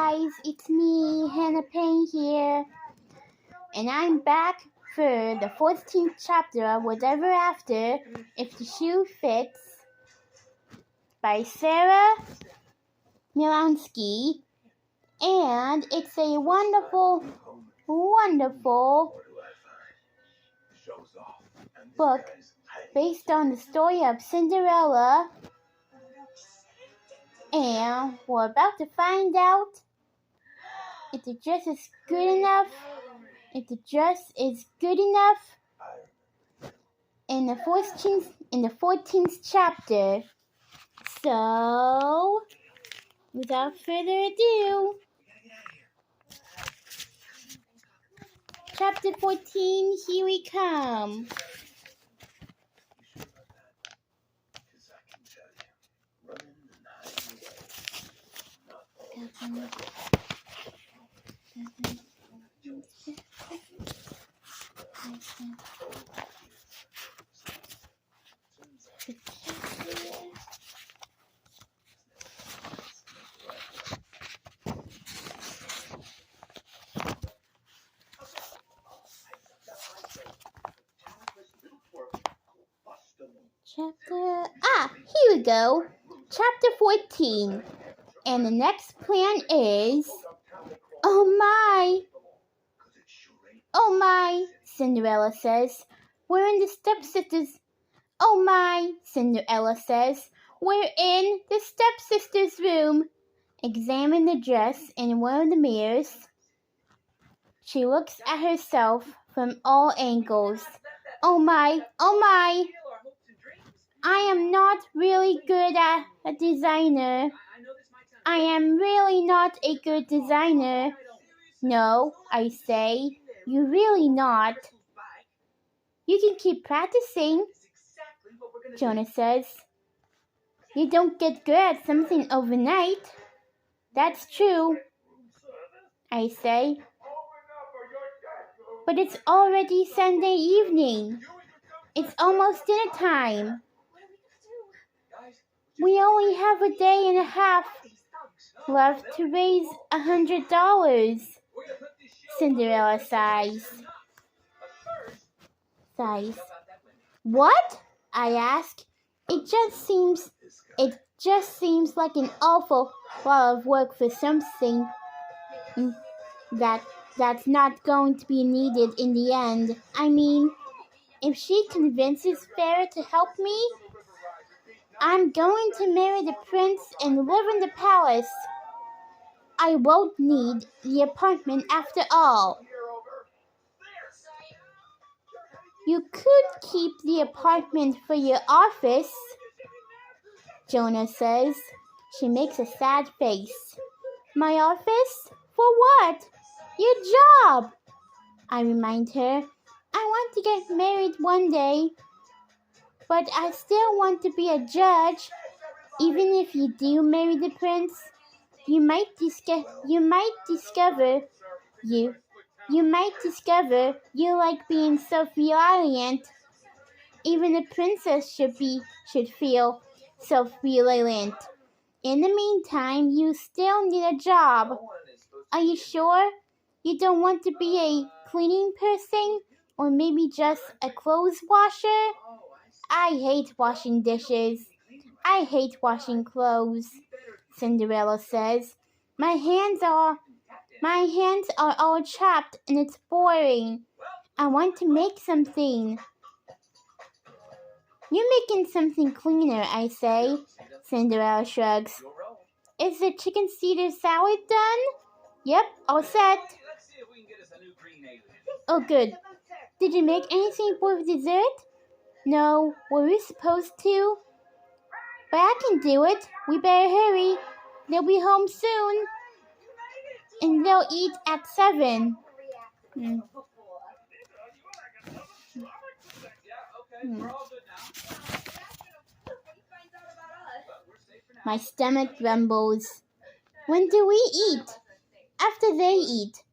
guys, it's me, Hannah Payne here, and I'm back for the 14th chapter of Whatever After, If the Shoe Fits, by Sarah Milansky, and it's a wonderful book based on the story of Cinderella, and we're about to find out if the dress is good enough. If the dress is good enough in the 14th chapter. So, without further ado, chapter 14, here we come. Here we go. Chapter 14. And the next plan is, oh my, Cinderella says. We're in the stepsisters. Oh my, Cinderella says. We're in the stepsister's room. Examine the dress in one of the mirrors. She looks at herself from all angles. Oh my, I am not really good at a designer. I am really not a good designer. No, I say, you're really not. You can keep practicing, Jonah says. You don't get good at something overnight. That's true, I say. But it's already Sunday evening. It's almost dinner time. We only have a day and a half left to raise $100. Cinderella sighs. What? I ask. It just seems like an awful lot of work for something that's not going to be needed in the end. I mean, if she convinces Fairy to help me, I'm going to marry the prince and live in the palace. I won't need the apartment after all. You could keep the apartment for your office, Jonah says. She makes a sad face. My office? For what? Your job, I remind her. I want to get married one day, but I still want to be a judge. Even if you do marry the prince, you might discover you like being self-reliant. Even a princess should feel self-reliant. In the meantime, you still need a job. Are you sure you don't want to be a cleaning person? Or maybe just a clothes washer? I hate washing dishes. I hate washing clothes, Cinderella says. My hands are all chapped and it's boring. I want to make something. You're making something cleaner, I say. Cinderella shrugs. Is the chicken Caesar salad done? Yep, all set. Oh, good. Did you make anything for dessert? No, were we supposed to? But I can do it. We better hurry. They'll be home soon. And they'll eat at 7. My stomach grumbles. When do we eat? After they eat.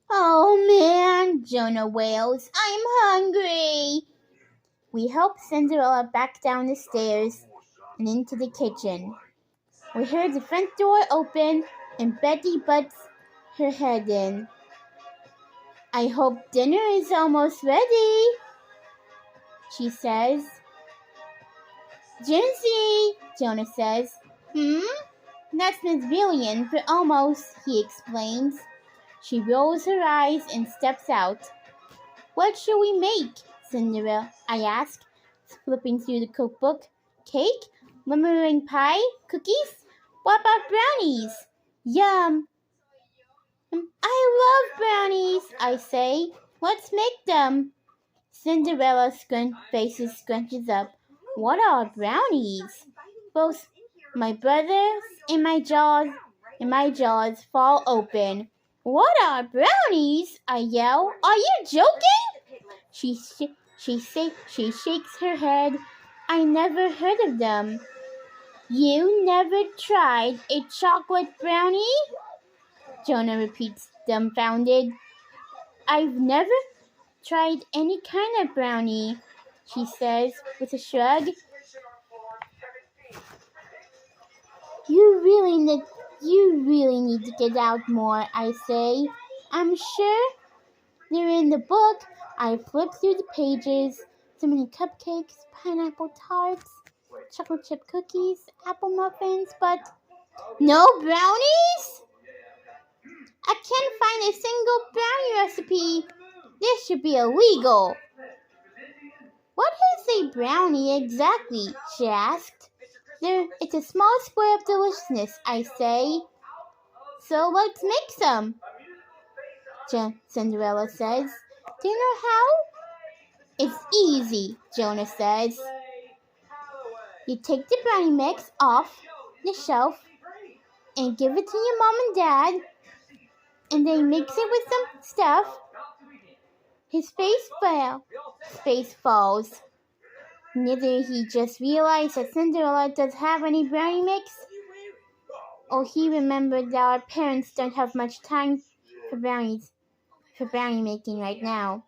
Oh man, Jonah wails. I'm hungry. We help Cinderella back down the stairs and into the kitchen. We heard the front door open and Betty butts her head in. I hope dinner is almost ready, she says. Jonesy, Jonah says. That's Miss Billion, but almost, he explains. She rolls her eyes and steps out. What shall we make, Cinderella? I ask, flipping through the cookbook. Cake? Lemon meringue pie? Cookies? What about brownies? Yum! I love brownies, I say. Let's make them. Cinderella's face scrunches up. What are brownies? Both my brothers and my jaws fall open. What are brownies? I yell. Are you joking? She shakes her head. I never heard of them. You never tried a chocolate brownie? Jonah repeats, dumbfounded. I've never tried any kind of brownie, she says with a shrug. You really need to get out more, I say. I'm sure they're in the book. I flip through the pages. So many cupcakes, pineapple tarts, chocolate chip cookies, apple muffins, but no brownies? I can't find a single brownie recipe. This should be illegal. What is a brownie exactly? She asked. It's a small square of deliciousness, I say. So let's make some, Cinderella says. Do you know how? It's easy, Jonah says. You take the brownie mix off the shelf and give it to your mom and dad, and then mix it with some stuff. His face falls. Neither he just realized that Cinderella doesn't have any brownie mix, or he remembered that our parents don't have much time for brownie making right now.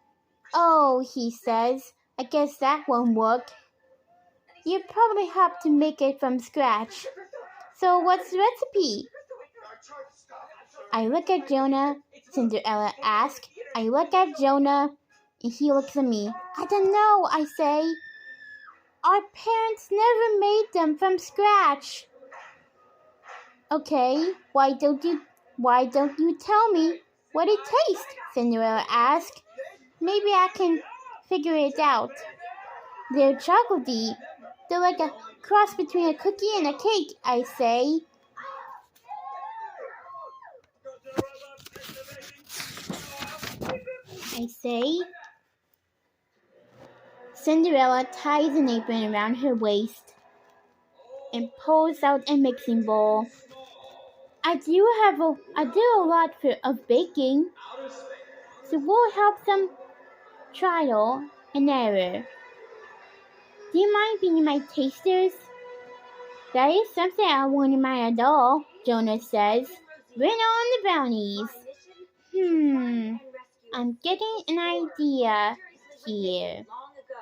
Oh, he says, I guess that won't work. You probably have to make it from scratch. So what's the recipe? I look at Jonah, Cinderella asks. I look at Jonah, and he looks at me. I don't know, I say. Our parents never made them from scratch. Okay, why don't you tell me what it tastes? Cinderella asked. Maybe I can figure it out. They're chocolatey. They're like a cross between a cookie and a cake, I say. Cinderella ties an apron around her waist and pulls out a mixing bowl. I do a lot of baking, so we'll have some trial and error. Do you mind being my tasters? That is something I wouldn't mind at all, Jonah says. Bring on the brownies. I'm getting an idea here.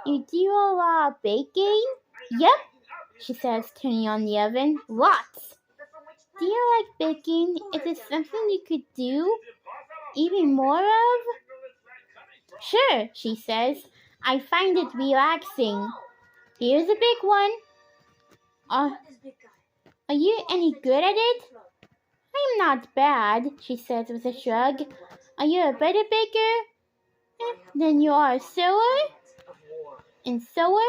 You do a lot of baking? Yep, she says, turning on the oven. Lots. Do you like baking? Is it something you could do even more of? Sure, she says. I find it relaxing. Here's a big one. Are you any good at it? I'm not bad, she says with a shrug. Are you a better baker than you are a sewer? And sewer?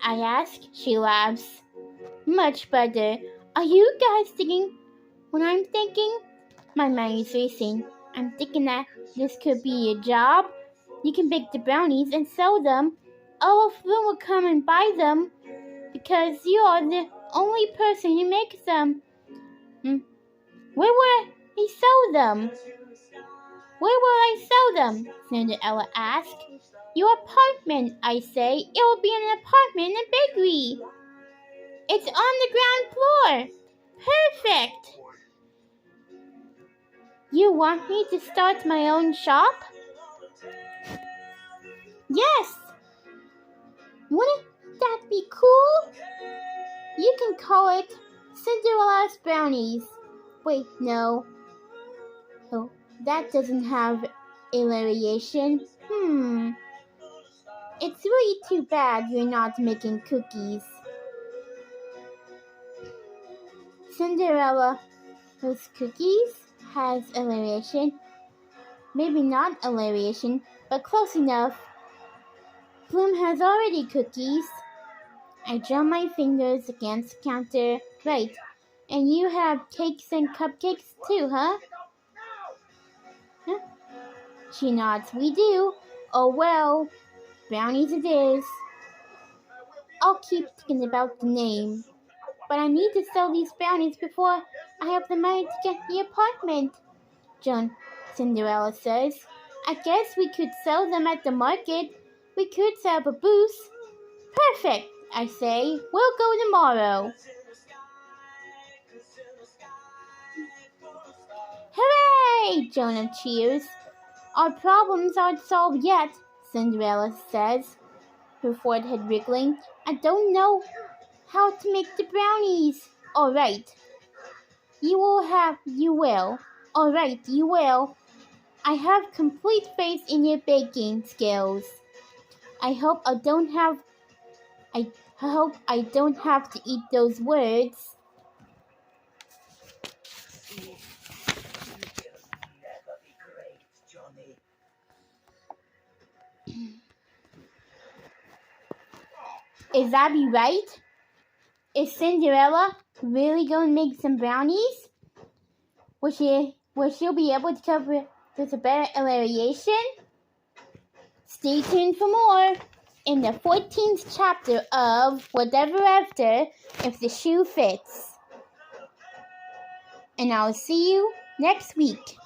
I ask. She laughs. Much better. Are you guys thinking what I'm thinking? My mind is racing. I'm thinking that this could be a job. You can bake the brownies and sell them. All of them will come and buy them because you are the only person who makes them. Where will I sell them? Where will I sell them? Cinderella asked. Your apartment, I say. It will be an apartment and bakery. It's on the ground floor. Perfect. You want me to start my own shop? Yes. Wouldn't that be cool? You can call it Cinderella's Brownies. Wait, no. Oh, that doesn't have alliteration. It's really too bad you're not making cookies. Cinderella's cookies has alliteration. Maybe not alliteration, but close enough. Bloom has already cookies. I drum my fingers against the counter. Right. And you have cakes and cupcakes too, huh? She nods. We do. Oh well. Brownies it is. I'll keep thinking about the name. But I need to sell these brownies before I have the money to get the apartment, Cinderella says. I guess we could sell them at the market. We could set up a booth. Perfect, I say. We'll go tomorrow. Hooray! Jonah cheers. Our problems aren't solved yet, Cinderella says, her forehead wriggling. I don't know how to make the brownies. All right. You will. All right, you will. I have complete faith in your baking skills. I hope I don't have to eat those words. Is Abby right? Is Cinderella really going to make some brownies? Will she be able to cover with a better alliteration? Stay tuned for more in the 14th chapter of Whatever After If the Shoe Fits. And I'll see you next week.